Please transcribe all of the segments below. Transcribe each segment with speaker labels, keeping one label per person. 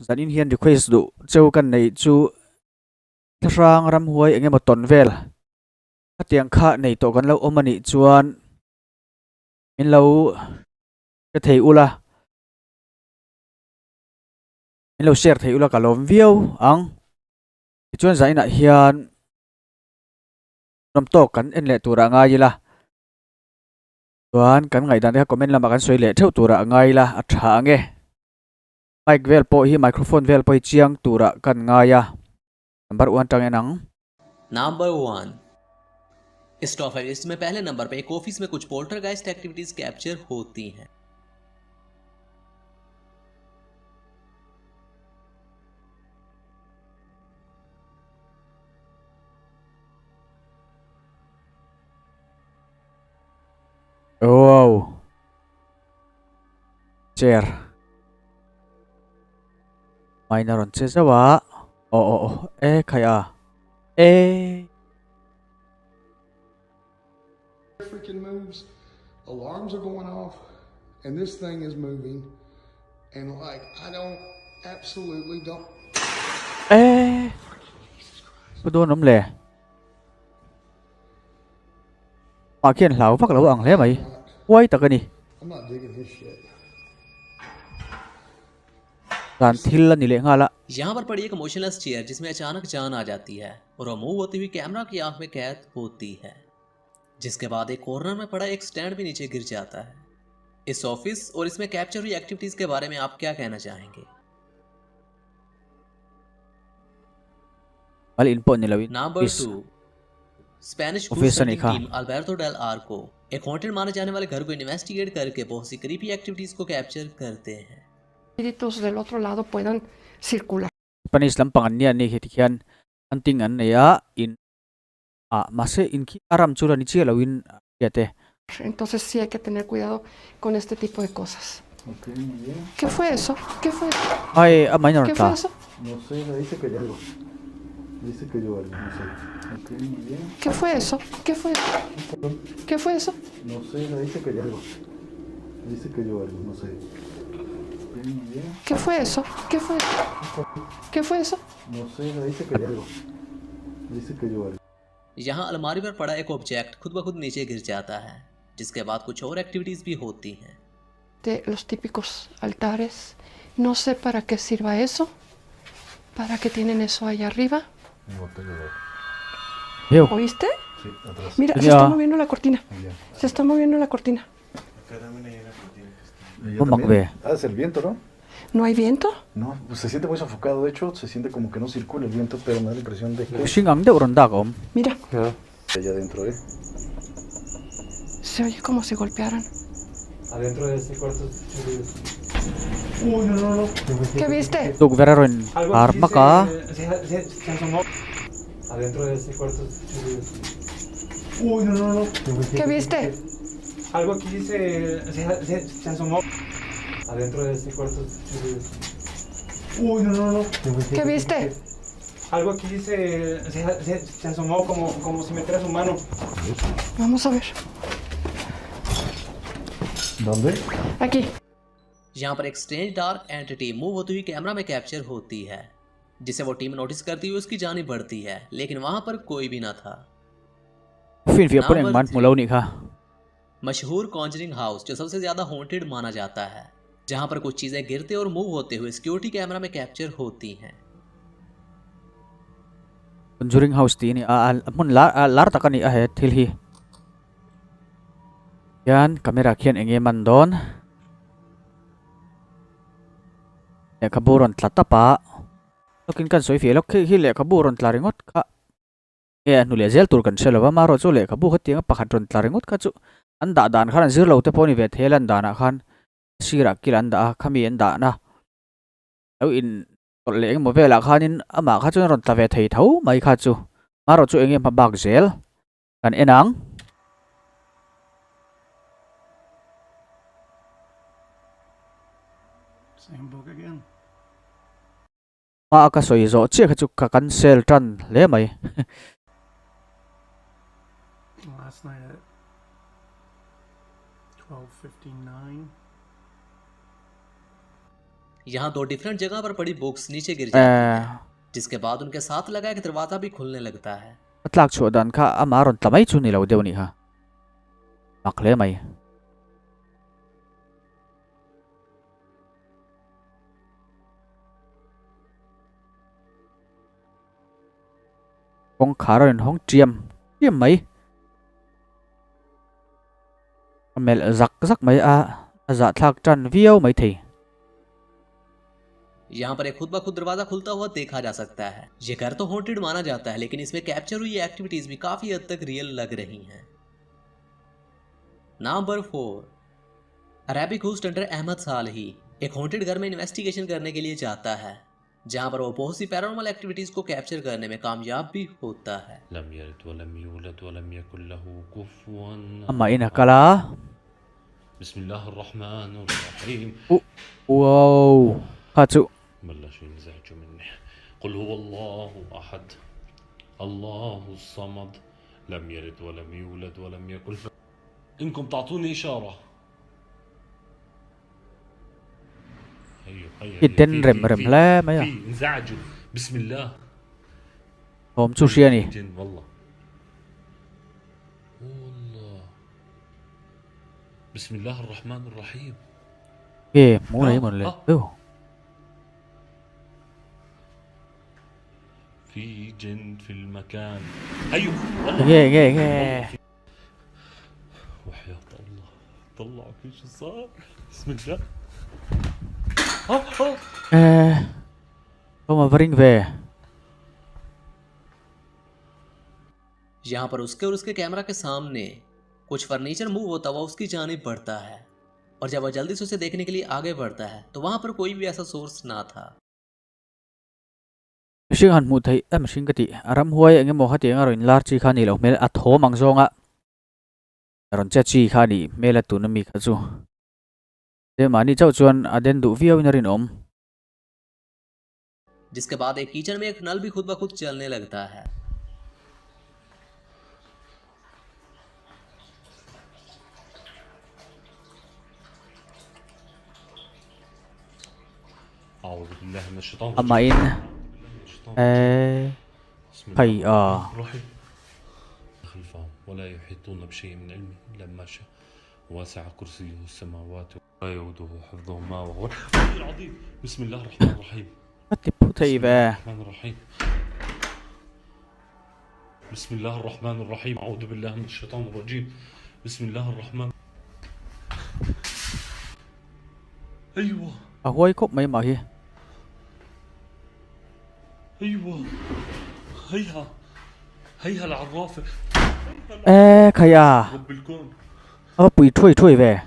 Speaker 1: zan in hian request du cheu kan nei chu thrang ram huai enge mo ton vel atiang kha nei to kan lo omani chuan min lo ka thei ula min lo share thei ula ka lom viau ang chuan zaina hian nom to kan en le tura ngai la chuan kan ngai dan de comment lama kan soi le theu tura ngai la a tha nge mic vel po hi microphone vel po chiang tura kan ngaya number 1 tang enang
Speaker 2: number 1 इस टॉप 5 लिस्ट में पहले नंबर पे एक ऑफिस में कुछ poltergeist activities capture होती हैं।
Speaker 1: wow chair minor on che zawa e khaya e
Speaker 3: freaking moves, alarms are going off, and this thing is moving, and like I absolutely don't.
Speaker 1: có đôi nấm lè mà khiên lão phát lão ăn lẽ mày quay tao cái này
Speaker 3: I'm not digging his shit.
Speaker 1: gan thil ni le ngala
Speaker 2: यहाँ पर पड़ी एक motionless chair जिसमें अचानक जान आ जाती है और वो मूव होती हुई कैमरा की आंख में कैद होती है, जिसके बाद एक कॉर्नर में पड़ा एक स्टैंड भी नीचे गिर जाता है। इस ऑफिस और इसमें कैप्चर हुई एक्टिविटीज के बारे में आप क्या कहना चाहेंगे?
Speaker 1: mal input ni lawin
Speaker 2: number 2 Spanish team Alberto Del Arco एक हॉन्टेड माने जाने वाले घर को इन्वेस्टिगेट करके बहुत सी क्रीपी एक्टिविटीज को कैप्चर करते हैं।
Speaker 4: espíritus del otro lado puedan circular.
Speaker 1: Spanish lampangan niya ni hitikian antingan ya in mase in ki aram chura ni chia lawin yate.
Speaker 4: Entonces sí hay que tener cuidado con este tipo de cosas.
Speaker 5: Okay, bien.
Speaker 4: ¿Qué fue eso? ¿Qué fue?
Speaker 1: Ay, minor
Speaker 4: ¿Qué
Speaker 1: ta.
Speaker 4: fue eso?
Speaker 5: No sé, me dice que hay algo. Dice que yo algo, no sé. Ok, muy bien.
Speaker 4: ¿Qué fue eso? ¿Qué fue? ¿Qué fue eso?
Speaker 5: No sé, me dice que hay algo. Dice que yo algo, no sé. Ok, muy bien.
Speaker 4: ¿Qué fue eso? ¿Qué fue? ¿Qué fue eso?
Speaker 5: No sé, me dice que hay algo. Dice que yo algo.
Speaker 2: यहाँ अलमारी पर पड़ा एक ऑब्जेक्ट खुद ब खुद नीचे गिर जाता है, जिसके बाद कुछ और एक्टिविटीज भी होती हैं।
Speaker 4: De los típicos altares. No sé para qué sirva eso. ¿Para qué tienen eso allá arriba?
Speaker 5: No tengo idea.
Speaker 1: Veo.
Speaker 4: ¿Oíste?
Speaker 5: Sí, atrás.
Speaker 4: Mira,
Speaker 1: Ya.
Speaker 4: se está moviendo la cortina.
Speaker 5: Allá.
Speaker 4: Se está moviendo la cortina.
Speaker 5: Allá
Speaker 1: ¿Cómo
Speaker 5: también.
Speaker 1: ve?
Speaker 5: Es el viento, ¿no?
Speaker 4: ¿No hay viento?
Speaker 5: No, pues se siente muy sofocado. De hecho, se siente como que no circula el viento, pero me da la impresión de que...
Speaker 1: Singang de uron dakom.
Speaker 4: Mira,
Speaker 5: Allá adentro, ¿eh?
Speaker 4: se oye como si golpearan.
Speaker 6: Adentro de este cuarto.
Speaker 5: Uy, no, no, no.
Speaker 4: ¿Qué viste?
Speaker 1: Tug veraron
Speaker 6: Algo
Speaker 1: arma
Speaker 6: aquí
Speaker 1: ka.
Speaker 6: se asomó. Adentro de este cuarto.
Speaker 5: Uy, no, no, no.
Speaker 4: ¿Qué viste?
Speaker 6: Algo aquí se asomó. Adentro de este cuarto.
Speaker 5: Uy, no, no, no.
Speaker 4: ¿Qué viste?
Speaker 6: Algo aquí se asomó como si metiera su mano.
Speaker 4: Vamos a ver.
Speaker 5: ¿Dónde?
Speaker 4: Aquí.
Speaker 2: यहाँ पर एक strange dark entity move होती हुई कैमरा में कैप्चर होती है, जिसे वो टीम नोटिस करती हुई उसकी जानी बढ़ती है, लेकिन वहां पर कोई भी ना था।
Speaker 1: Fin việc pun eng man mulau ni kha.
Speaker 2: मशहूर कॉन्जरिंग हाउस जो सबसे ज्यादा हॉन्टेड माना जाता है, जहां पर कुछ चीजें गिरते और मूव होते हुए सिक्योरिटी कैमरा में कैप्चर होती हैं।
Speaker 1: Conjuring house ti ni mun lar takani a he thil hi. Yan camera khian enge man don. Le kaburon tlatapa. Lokin kan soi fi lok hi le kaburon tlaringot ka. E nu le zel tur kan selova maro chu le kabu khatinga pakhat ron tlaringot ka chu. Anda dan khan zir lo te poni ve thelan dana khan. Sira kilan da khami en da na. Au in le eng mo vela khanin ama kha chu ron tla ve thei thau mai kha chu. Maro chu enge ma bak zel. Kan enang.
Speaker 5: Same book again.
Speaker 1: Ma ka soi zo che kha chu ka cancel tran le mai.
Speaker 7: Last night at 12:59.
Speaker 2: यहाँ 2 डिफरेंट जगह पर पड़ी बुक्स नीचे गिर जाती है, जिसके बाद उनके साथ लगा एक दरवाजा भी खुलने लगता है।
Speaker 1: tlak chu dan kha amaron tlamai chu ni lo deu ni ha makle mai kong kharon hong triam mai mel zak zak mai a za thak tran viau mai thei
Speaker 2: यहाँ पर एक खुद ब खुद दरवाजा खुलता हुआ देखा जा सकता है। ये घर तो हॉन्टेड माना जाता है, लेकिन इसमें कैप्चर हुई एक्टिविटीज भी काफी हद तक रियल लग रही हैं। नंबर 4, अरेबिक होस्ट अंडर अहमद सालही एक हॉन्टेड घर में इन्वेस्टिगेशन करने के लिए जाता है, जहां पर वो बहुत सी पैरानॉर्मल एक्टिविटीज को कैप्चर करने में कामयाब भी होता है।
Speaker 1: amma ina kala
Speaker 8: बिस्मिल्लाहिर्रहमानिर्रहीम
Speaker 1: wow ha chu
Speaker 8: بلش ينزعجوا مني قل هو الله أحد الله الصمد لم يلد ولم يولد ولم يكن إنكم تعطوني إشارة هيا
Speaker 1: iten rem rem le mai a
Speaker 8: انزعجوا بسم الله
Speaker 1: hom chu sia ni
Speaker 8: جن والله والله بسم الله الرحمن الرحيم
Speaker 1: ke mu nei mon le
Speaker 8: في جن في المكان أيوه
Speaker 1: nghe
Speaker 8: وحياة الله طلعوا في شو صار بسم الله
Speaker 1: không mà vring về
Speaker 2: यहाँ पर उसके और उसके कैमरा के सामने कुछ फर्नीचर मूव होता हुआ उसकी जानिब बढ़ता है, और जब वह जल्दी से उसे देखने के लिए आगे बढ़ता है तो वहां पर कोई भी ऐसा सोर्स ना था।
Speaker 1: sinh han mu thei em sinh kati aram huai enge mo hati nga roin lar chi kha ni lo mel a tho mang zonga ron cha chi kha ni mel tu na mi kha chu de mani chau chuan aden du viau na rin om
Speaker 2: जिसके बाद एक किचन में एक नल भी खुद ब खुद चलने लगता है।
Speaker 8: أعوذ بالله من الشيطان
Speaker 1: amma in
Speaker 8: بسم
Speaker 1: hay
Speaker 8: الله الرحيم خلفهم ولا يحيطون بشيء من علمه إلا ما شاء واسع كرسيه السماوات ولا يؤوده حفظهما وهو العلي العظيم بسم الله الرحمن الرحيم
Speaker 1: ti pu thei
Speaker 8: بسم
Speaker 1: ve
Speaker 8: الله الرحمن الرحيم بسم الله الرحمن الرحيم أعوذ بالله من الشيطان الرجيم بسم الله الرحمن أيوه
Speaker 1: a huai khop mai ma hi
Speaker 8: أيوه هيها هيها العرافة
Speaker 1: khaya
Speaker 8: رب الكون
Speaker 1: a pui thui thui ve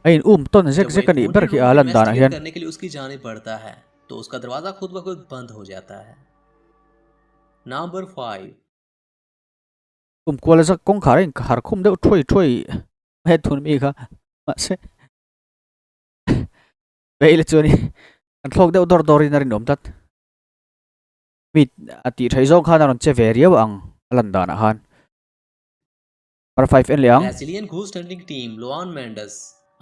Speaker 1: ai ton zek
Speaker 2: जब
Speaker 1: zek
Speaker 2: वो
Speaker 1: ani
Speaker 2: एक
Speaker 1: ber ki
Speaker 2: haunted room
Speaker 1: alan
Speaker 2: में
Speaker 1: dan
Speaker 2: investigate
Speaker 1: hian
Speaker 2: करने के लिए उसकी जानिब बढ़ता है तो उसका दरवाजा खुद ब खुद बंद हो जाता है। नंबर 5,
Speaker 1: kwala zak kong khar in khar khum deuh thui thui he thun mi kha ma se veile chuni an thlok deuh dor dor in rin om tat mi ati thai zong khan ron che ve riaw ang alan dan a han par 5 en liang
Speaker 2: Brazilian ghost hunting team लोआन मेंडेस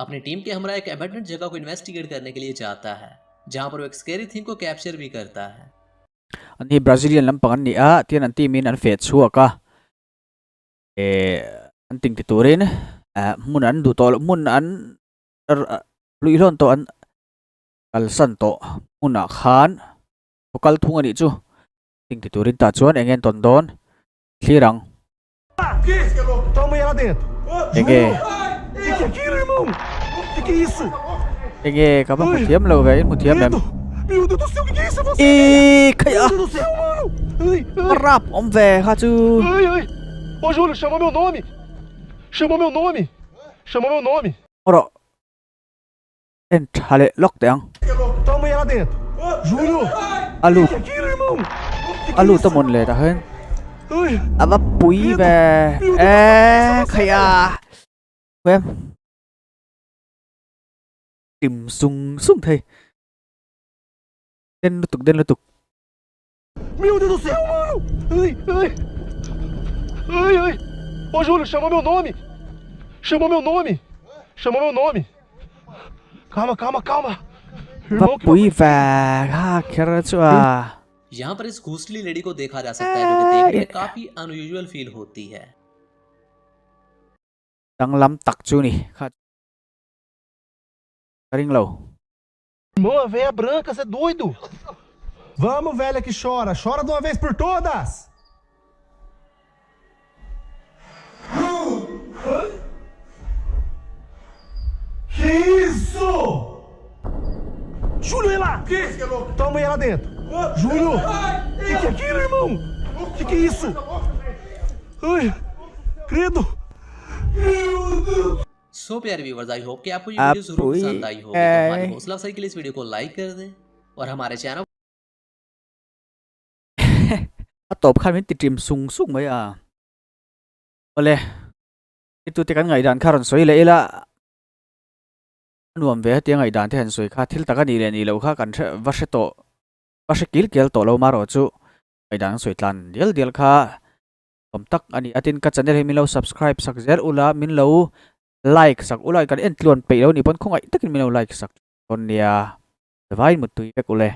Speaker 2: अपनी टीम के हमरा एक एबंडन्ड जगह को इन्वेस्टिगेट करने के लिए जाता है, जहां पर वो एक स्कैरी थिंग को कैप्चर भी करता है।
Speaker 1: an hi brazilian lampang an ni a tian an team in an fet chuaka an ting ti turin mun an du tol mun an lui lon to an kal san to mun a khan kal thung ani chu ting ti turin ta chuan engen ton don thlirang
Speaker 5: Tá uma mulher lá dentro.
Speaker 1: enge
Speaker 5: O que é aquilo, irmão? O que é isso?
Speaker 1: enge ka ba muthiam lo ve in muthiam lem
Speaker 5: Meu Deus do céu, o que é isso? É você?
Speaker 1: e khaya
Speaker 5: Meu Deus do céu, mano. Ai, ai,
Speaker 1: rap om ve ha chu
Speaker 5: ai, ai. Ô, Júlio, chamou meu nome. Chamou meu nome. Chamou meu nome.
Speaker 1: oro en thale lok tang
Speaker 5: Tá uma mulher lá dentro. Júlio.
Speaker 1: alu
Speaker 5: O que é aquilo, irmão? O que é
Speaker 1: alu
Speaker 5: isso?
Speaker 1: to mon le ta hen
Speaker 5: Ai,
Speaker 1: aba pui ve khaya em tim sung sung thei den lu tuk
Speaker 5: meu Deus do céu, mano. Ai, ai. Ai, ai. Ô, Júlio, chamou meu nome. Chamou meu nome! Chamou meu nome! Calma, calma, calma!
Speaker 1: Và bụi và ha kher chu à.
Speaker 2: यहाँ पर इस घूसली लेडी को देखा जा सकता है जो कि देखने में काफी अनयूजुअल फील होती है।
Speaker 1: Đang lắm tặc chu ni. Kha. Ring lâu.
Speaker 5: Irmão, a véia branca, você é doido? Vamos, velha que chora. Chora de uma vez por todas! Que isso? Júlio, vai lá! Que é louco? Toma aí lá dentro. Júlio! Que é aquilo, irmão? Que é isso? Ai, credo!
Speaker 2: सो प्यारे viewers, I hope कि आपको ये वीडियो जरूर पसंद आई होगी। तो हमारी हौसला अफजाई के लिए इस वीडियो को लाइक कर दें और हमारे channel
Speaker 1: Tộp khai mình tìm sung sung mấy à. Ole. Itu tekan ngai dan karon soi le ila. Nuam ve tiang ngai dan the han soi kha thil taka ni le ni lo kha kan va se kil kel to lo maro chu. Ngai dan soi tlan dial kha. Kom tak ani atin ka channel he min lo subscribe sak zer ula min lo like sak ula kan en tlon pe lo ni pon khongai takin min lo like sak ton nia. Vai mut tui pek ule.